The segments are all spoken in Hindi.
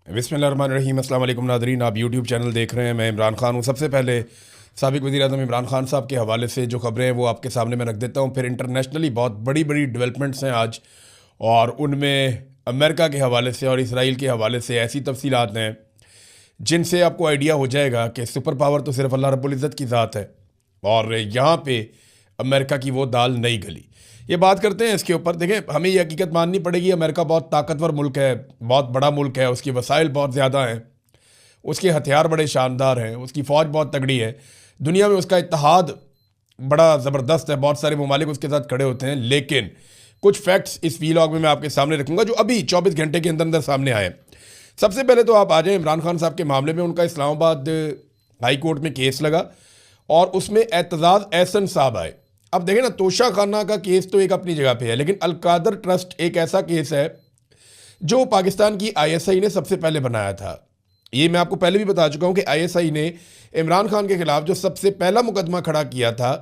बिस्मिल्लाहिर्रहमानिर्रहीम। अस्सलाम वालेकुम नादरीन, आप यूट्यूब चैनल देख रहे हैं। मैं इमरान खान हूँ। सबसे पहले साबिक़ वज़ीर-ए-आज़म इमरान खान साहब के हवाले से जो खबरें हैं वो आपके सामने मैं रख देता हूँ। फिर इंटरनेशनली बहुत बड़ी बड़ी डेवलपमेंट्स हैं आज, और उनमें अमेरिका के हवाले से और इसराइल के हवाले से ऐसी तफसीलात हैं जिनसे आपको आइडिया हो जाएगा कि सुपर पावर तो सिर्फ अल्लाह रब्बुल इज़्ज़त की ज़ात है, और यहाँ पे अमेरिका की वो दाल नहीं गली। ये बात करते हैं इसके ऊपर। देखें, हमें ये हकीकत माननी पड़ेगी, अमेरिका बहुत ताकतवर मुल्क है, बहुत बड़ा मुल्क है, उसकी वसाइल बहुत ज़्यादा हैं, उसके हथियार बड़े शानदार हैं, उसकी फ़ौज बहुत तगड़ी है, दुनिया में उसका इत्तेहाद बड़ा ज़बरदस्त है, बहुत सारे ममालिक उसके साथ खड़े होते हैं। लेकिन कुछ फैक्ट्स इस वीलॉग में मैं आपके सामने रखूँगा जो अभी 24 घंटे के अंदर अंदर सामने आए। सबसे पहले तो आप आ जाएँ इमरान खान साहब के मामले में। उनका इस्लामाबाद हाई कोर्ट में केस लगा और उसमें एतजाज़ एहसन साहब आए। अब देखें ना, तोशा खाना का केस तो एक अपनी जगह पे है, लेकिन अलकादर ट्रस्ट एक ऐसा केस है जो पाकिस्तान की आईएसआई ने सबसे पहले बनाया था। ये मैं आपको पहले भी बता चुका हूँ कि आईएसआई ने इमरान खान के खिलाफ जो सबसे पहला मुकदमा खड़ा किया था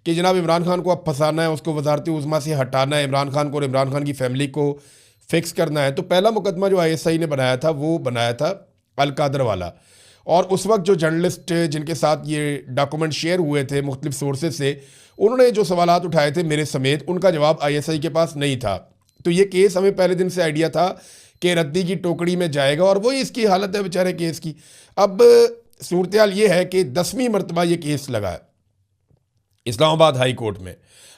कि जनाब इमरान खान को अब फंसाना है, उसको वजारती उज़्मा से हटाना है, इमरान खान को और इमरान खान की फैमिली को फिक्स करना है, तो पहला मुकदमा जो आईएसआई ने बनाया था वो बनाया था अलकादर वाला। और उस वक्त जो जर्नलिस्ट जिनके साथ ये डॉक्यूमेंट शेयर हुए थे मुख्तलिफ सोर्सेज से, उन्होंने जो सवालात उठाए थे मेरे समेत, उनका जवाब आईएसआई के पास नहीं था। तो ये केस हमें पहले दिन से आइडिया था कि रद्दी की टोकरी में जाएगा, और वही इसकी हालत है बेचारे केस की। अब सूरत हाल ये है कि 10वीं मरतबा ये केस लगा है इस्लामाबाद हाई कोर्ट में,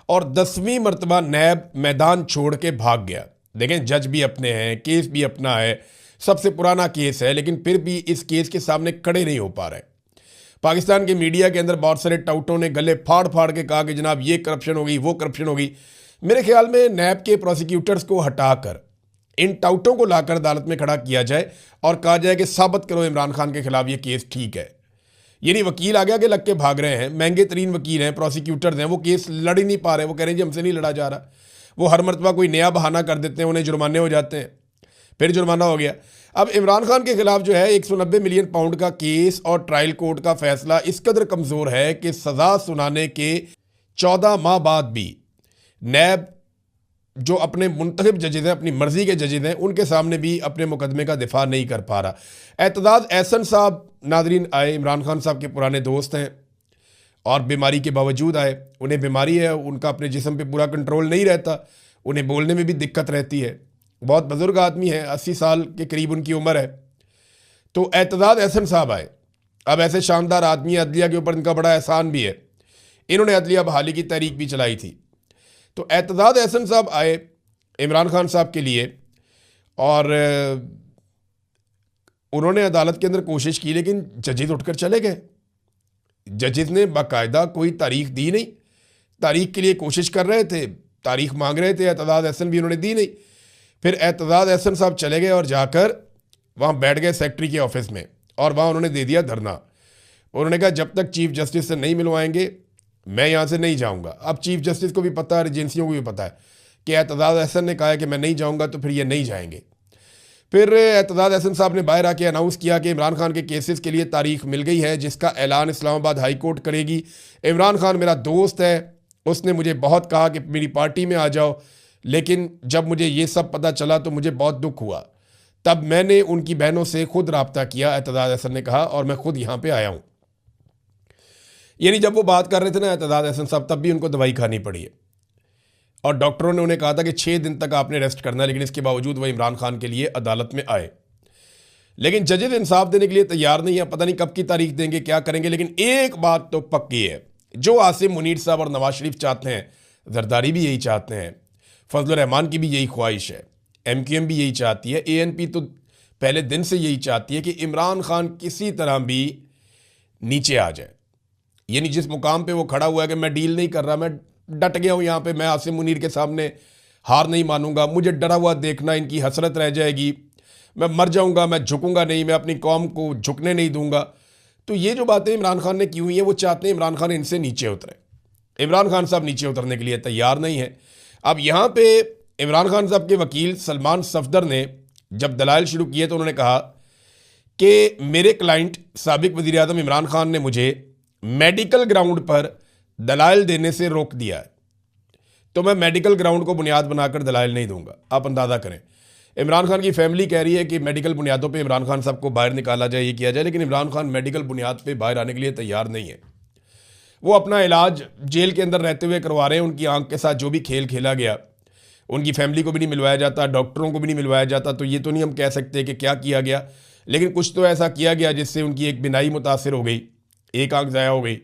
और 10वीं मरतबा नैब मैदान छोड़ के भाग गया। देखें, जज भी अपने हैं, केस भी अपना है, सबसे पुराना केस है, लेकिन फिर भी इस केस के सामने खड़े नहीं हो पा रहे। पाकिस्तान के मीडिया के अंदर बहुत सारे टाउटों ने गले फाड़ फाड़ के कहा कि जनाब ये करप्शन होगी, वो करप्शन होगी। मेरे ख्याल में नैब के प्रोसिक्यूटर्स को हटाकर इन टाउटों को लाकर अदालत में खड़ा किया जाए और कहा जाए कि साबित करो इमरान खान के खिलाफ ये केस ठीक है। ये नहीं वकील आ गया कि लग के भाग रहे हैं, महंगे तरीन वकील हैं, प्रोसिक्यूटर्स हैं, वो केस लड़ ही नहीं पा रहे, वो कह रहे हैं जी हमसे नहीं लड़ा जा रहा। वो हर मरतबा कोई नया बहाना कर देते हैं, उन्हें जुर्माने हो जाते हैं, फिर जुर्माना हो गया। अब इमरान खान के खिलाफ जो है 190 मिलियन पाउंड का केस और ट्रायल कोर्ट का फैसला इस कदर कमज़ोर है कि सज़ा सुनाने के 14 माह बाद भी नैब जो अपने मुंतखब जजेज हैं, अपनी मर्जी के जजेज हैं, उनके सामने भी अपने मुकदमे का दिफा नहीं कर पा रहा। एतजाज़ एहसन साहब नादरीन आए, इमरान खान साहब के पुराने दोस्त हैं और बीमारी के बावजूद आए। उन्हें बीमारी है, उनका अपने जिस्म पे पूरा कंट्रोल नहीं रहता, उन्हें बोलने में भी दिक्कत रहती है। बहुत बुजुर्ग आदमी है, 80 साल के करीब उनकी उम्र है। तो एतजाज़ एहसन साहब आए। अब ऐसे शानदार आदमी, अदलिया के ऊपर इनका बड़ा एहसान भी है, इन्होंने अदलिया बहाली की तहरीक भी चलाई थी। तो एतजाज़ एहसन साहब आए इमरान खान साहब के लिए, और उन्होंने अदालत के अंदर कोशिश की, लेकिन जजेज उठकर चले गए। जजेज ने बाकायदा कोई तारीख दी नहीं, तारीख के लिए कोशिश कर रहे थे, तारीख मांग रहे थे, एतजाज़ एहसन भी उन्होंने दी नहीं। फिर एतजाज़ एहसन साहब चले गए और जाकर वहाँ बैठ गए सेक्रेटरी के ऑफिस में, और वहाँ उन्होंने दे दिया धरना। उन्होंने कहा जब तक चीफ जस्टिस से नहीं मिलवाएंगे मैं यहाँ से नहीं जाऊँगा। अब चीफ जस्टिस को भी पता है, एजेंसियों को भी पता है कि एतजाज़ एहसन ने कहा है कि मैं नहीं जाऊँगा, तो फिर ये नहीं जाएंगे। फिर एतजाज़ एहसन साहब ने बाहर आके अनाउंस किया कि इमरान खान के केसेस के लिए तारीख मिल गई है, जिसका ऐलान इस्लामाबाद हाई कोर्ट करेगी। इमरान खान मेरा दोस्त है, उसने मुझे बहुत कहा कि मेरी पार्टी में आ जाओ, लेकिन जब मुझे ये सब पता चला तो मुझे बहुत दुख हुआ। तब मैंने उनकी बहनों से खुद रब्ता किया, एतजाज़ एहसन ने कहा, और मैं खुद यहाँ पे आया हूँ। यानी जब वो बात कर रहे थे ना एतजाज़ एहसन साहब, तब भी उनको दवाई खानी पड़ी है, और डॉक्टरों ने उन्हें कहा था कि 6 दिन तक आपने रेस्ट करना है, लेकिन इसके बावजूद वह इमरान खान के लिए अदालत में आए। लेकिन जजेज इंसाफ देने के लिए तैयार नहीं है, पता नहीं कब की तारीख देंगे, क्या करेंगे। लेकिन एक बात तो पक्की है, जो आसिम मुनीर साहब और नवाज शरीफ चाहते हैं, जरदारी भी यही चाहते हैं, फजल रहमान की भी यही ख्वाहिश है, MQM भी यही चाहती है, ANP तो पहले दिन से यही चाहती है कि इमरान खान किसी तरह भी नीचे आ जाए। यानी जिस मुकाम पे वो खड़ा हुआ है कि मैं डील नहीं कर रहा, मैं डट गया हूँ यहाँ पे, मैं आसिम मुनीर के सामने हार नहीं मानूंगा, मुझे डरा हुआ देखना इनकी हसरत रह जाएगी, मैं मर जाऊँगा, मैं झुकूँगा नहीं, मैं अपनी कौम को झुकने नहीं दूंगा। तो ये जो बातें इमरान खान ने की हुई हैं, वो चाहते हैं इमरान खान इनसे नीचे उतरे। इमरान खान साहब नीचे उतरने के लिए तैयार नहीं है। अब यहाँ पे इमरान खान साहब के वकील सलमान सफदर ने जब दलाइल शुरू किए तो उन्होंने कहा कि मेरे क्लाइंट साबिक वज़ीर-ए-आज़म इमरान खान ने मुझे मेडिकल ग्राउंड पर दलाइल देने से रोक दिया है, तो मैं मेडिकल ग्राउंड को बुनियाद बनाकर दलाइल नहीं दूंगा। आप अंदाज़ा करें, इमरान खान की फैमिली कह रही है कि मेडिकल बुनियादों पे इमरान खान साहब को बाहर निकाला जाए, ये किया जाए, लेकिन इमरान खान मेडिकल बुनियाद पे बाहर आने के लिए तैयार नहीं है। वो अपना इलाज जेल के अंदर रहते हुए करवा रहे हैं। उनकी आंख के साथ जो भी खेल खेला गया, उनकी फैमिली को भी नहीं मिलवाया जाता, डॉक्टरों को भी नहीं मिलवाया जाता, तो ये तो नहीं हम कह सकते कि क्या किया गया, लेकिन कुछ तो ऐसा किया गया जिससे उनकी एक बिनाई मुतासिर हो गई, एक आंख ज़ाया हो गई।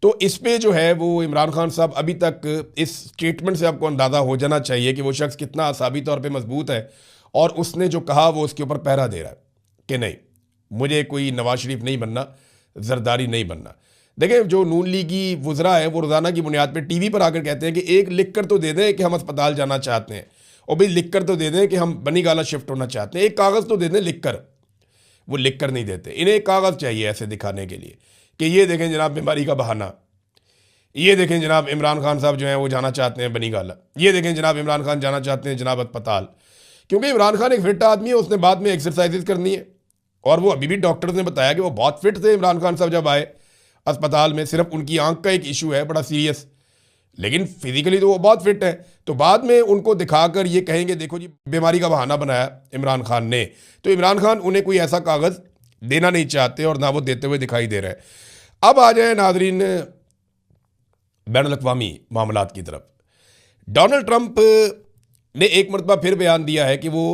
तो इस पे जो है वो इमरान खान साहब अभी तक इस स्टेटमेंट से आपको अंदाज़ा हो जाना चाहिए कि वो शख्स कितना असाबी तौर पे मजबूत है, और उसने जो कहा वो उसके ऊपर पहरा दे रहा है कि नहीं, मुझे कोई नवाज शरीफ नहीं बनना, जरदारी नहीं बनना। देखिए, जो नून लीगी वुज़रा है वो रोज़ाना की बुनियाद पे टीवी पर आकर कहते हैं कि एक लिख कर तो दे दें कि हम अस्पताल जाना चाहते हैं, और भाई लिख कर तो दे दें कि हम बनी गाला शिफ्ट होना चाहते हैं, एक कागज़ तो दे दें लिख कर। वो लिख कर नहीं देते, इन्हें एक कागज़ चाहिए ऐसे दिखाने के लिए कि ये देखें जनाब बीमारी का बहाना, ये देखें जनाब इमरान खान साहब जो हैं वो जाना चाहते हैं बनी गाला, ये देखें जनाब इमरान खान जाना चाहते हैं जनाब अस्पताल। क्योंकि इमरान खान एक फिट आदमी है, उसने बाद में एक्सरसाइजेज करनी है, और वो अभी भी डॉक्टर्स ने बताया कि वो बहुत फिट थे इमरान खान साहब जब आए अस्पताल में। सिर्फ उनकी आंख का एक इशू है बड़ा सीरियस, लेकिन फिजिकली तो वो बहुत फिट है। तो बाद में उनको दिखाकर ये कहेंगे देखो जी बीमारी का बहाना बनाया इमरान खान ने, तो इमरान खान उन्हें कोई ऐसा कागज़ देना नहीं चाहते और ना वो देते हुए दिखाई दे रहे हैं। अब आ जाए नाजरीन बैनुल-अक़वामी मामलात की तरफ। डोनाल्ड ट्रंप ने एक मरतबा फिर बयान दिया है कि वो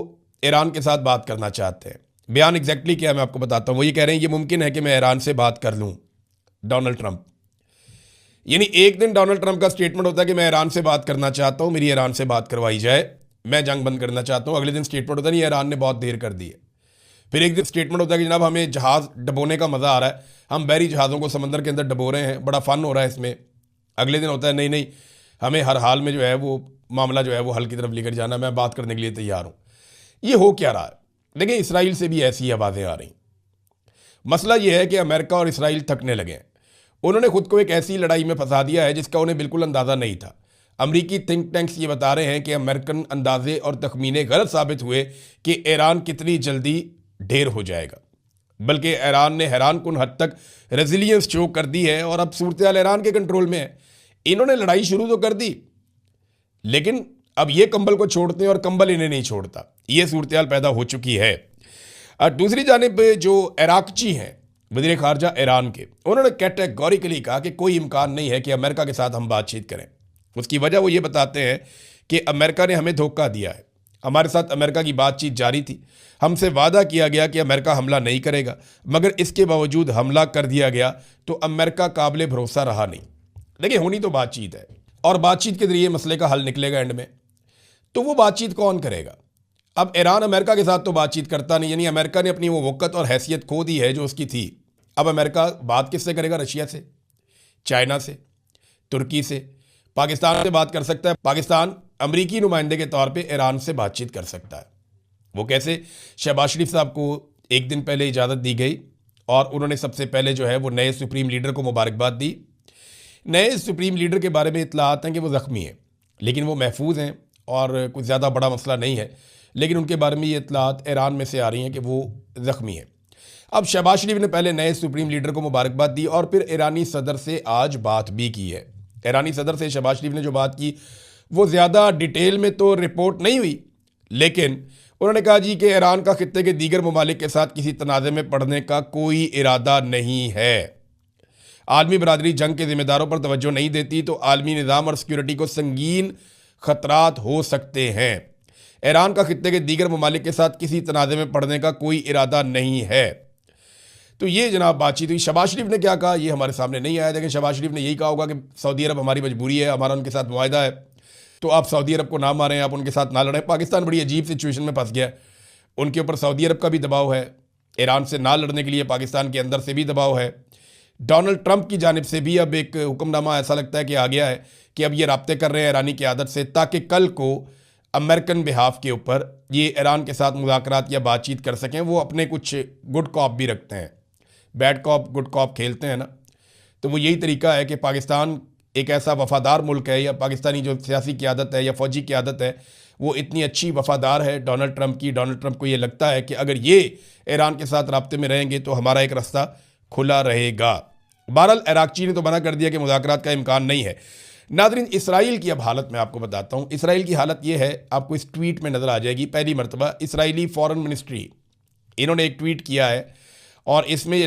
ईरान के साथ बात करना चाहते हैं। बयान एग्जैक्टली क्या है मैं आपको बताता हूँ। वो ये कह रहे हैं ये मुमकिन है कि मैं ईरान से बात कर लूँ। डोनाल्ड ट्रंप, यानी एक दिन डोनाल्ड ट्रंप का स्टेटमेंट होता है कि मैं ईरान से बात करना चाहता हूँ, मेरी ईरान से बात करवाई जाए, मैं जंग बंद करना चाहता हूँ। अगले दिन स्टेटमेंट होता है नहीं, ईरान ने बहुत देर कर दी है। फिर एक दिन स्टेटमेंट होता है कि जनाब हमें जहाज़ डबोने का मज़ा आ रहा है, हम बहरी जहाज़ों को समंदर के अंदर डबो रहे हैं, बड़ा फ़न हो रहा है इसमें। अगले दिन होता है नहीं नहीं, हमें हर हाल में जो है वो मामला जो है वो हल की तरफ लेकर जाना, मैं बात करने के लिए तैयार हूँ। ये हो क्या रहा है? देखिए, इसराइल से भी ऐसी आवाज़ें आ रही। मसला ये है कि अमेरिका और इसराइल थकने लगे हैं। उन्होंने खुद को एक ऐसी लड़ाई में फंसा दिया है जिसका उन्हें बिल्कुल अंदाज़ा नहीं था। अमरीकी थिंक टैंक्स ये बता रहे हैं कि अमेरिकन अंदाजे और तखमीने गलत साबित हुए कि ईरान कितनी जल्दी ढेर हो जाएगा, बल्कि ईरान ने हैरान कुन हद तक रेजिलियंस शो कर दी है और अब सूरत हाल ईरान के कंट्रोल में है। इन्होंने लड़ाई शुरू तो कर दी, लेकिन अब ये कंबल को छोड़ते हैं और कंबल इन्हें नहीं छोड़ता। ये सूरत हाल पैदा हो चुकी है। दूसरी जानिब जो इराकची हैं वज़ीर ख़ारजा ईरान के, उन्होंने कैटेगोरिकली कहा कि कोई इम्कान नहीं है कि अमेरिका के साथ हम बातचीत करें। उसकी वजह वो ये बताते हैं कि अमेरिका ने हमें धोखा दिया है, हमारे साथ अमेरिका की बातचीत जारी थी, हमसे वादा किया गया कि अमेरिका हमला नहीं करेगा, मगर इसके बावजूद हमला कर दिया गया, तो अमेरिका काबिल भरोसा रहा नहीं। देखिए, होनी तो बातचीत है और बातचीत के ज़रिए मसले का हल निकलेगा एंड में, तो वो बातचीत कौन करेगा? अब ईरान अमेरिका के साथ तो बातचीत करता नहीं, यानी अमेरिका ने अपनी वो वक़्त और हैसियत खो दी है जो उसकी थी। अब अमेरिका बात किससे करेगा? रशिया से, चाइना से, तुर्की से, पाकिस्तान से बात कर सकता है। पाकिस्तान अमरीकी नुमाइंदे के तौर पे ईरान से बातचीत कर सकता है। वो कैसे? शहबाज शरीफ साहब को एक दिन पहले इजाज़त दी गई और उन्होंने सबसे पहले जो है वो नए सुप्रीम लीडर को मुबारकबाद दी। नए सुप्रीम लीडर के बारे में इत्तलात हैं कि वो ज़ख्मी हैं, लेकिन वो महफूज हैं और कुछ ज़्यादा बड़ा मसला नहीं है, लेकिन उनके बारे में ये इत्तलात ईरान में से आ रही हैं कि वो ज़ख्मी हैं। अब शहबाज शरीफ ने पहले नए सुप्रीम लीडर को मुबारकबाद दी और फिर ईरानी सदर से आज बात भी की है। ईरानी सदर से शहबाज शरीफ ने जो बात की वो ज़्यादा डिटेल में तो रिपोर्ट नहीं हुई, लेकिन उन्होंने कहा जी कि ईरान का खित्ते के दीगर ममालिक के साथ किसी तनाज़े में पड़ने का कोई इरादा नहीं है। आलमी बरादरी जंग के ज़िम्मेदारों पर तवज्जो नहीं देती तो आलमी निज़ाम और सिक्योरिटी को संगीन ख़तरात हो सकते हैं। ईरान का खित्ते के दीगर ममालिक के साथ किसी तनाज़े में पड़ने का कोई इरादा नहीं है। तो ये जनाब बातचीत हुई। शहबाज शरीफ ने क्या कहा ये हमारे सामने नहीं आया, लेकिन शहबाज शरीफ ने यही कहा होगा कि सऊदी अरब हमारी मजबूरी है, हमारा उनके साथ मुआहदा है, तो आप सऊदी अरब को ना मारें, आप उनके साथ ना लड़ें। पाकिस्तान बड़ी अजीब सिचुएशन में फंस गया, उनके ऊपर सऊदी अरब का भी दबाव है, ईरान से ना लड़ने के लिए पाकिस्तान के अंदर से भी दबाव है। डोनाल्ड ट्रंप की जानिब से भी अब एक हुक्मनामा ऐसा लगता है कि आ गया है कि अब ये राब्ते कर रहे हैं ईरानी क़यादत से, ताकि कल को अमेरिकन बिहाफ के ऊपर ये ईरान के साथ मुज़ाकरात या बातचीत कर सकें। वो अपने कुछ गुड कॉप भी रखते हैं, बैड कॉप गुड कॉप खेलते हैं ना, तो वो यही तरीका है कि पाकिस्तान एक ऐसा वफ़ादार मुल्क है, या पाकिस्तानी जो सियासी क़यादत है या फ़ौजी क़यादत है वो इतनी अच्छी वफ़ादार है डोनाल्ड ट्रंप की। डोनाल्ड ट्रंप को ये लगता है कि अगर ये ईरान के साथ राब्ते में रहेंगे तो हमारा एक रास्ता खुला रहेगा। बहरहाल इराकची ने तो मना कर दिया कि मुज़ाकरात का इम्कान नहीं है। नादरीन, इसराइल की अब हालत मैं आपको बताता हूँ। इसराइल की हालत ये है, आपको इस ट्वीट में नज़र आ जाएगी। पहली मरतबा इसराइली फ़ॉरेन मिनिस्ट्री, इन्होंने एक ट्वीट किया है और इसमें ये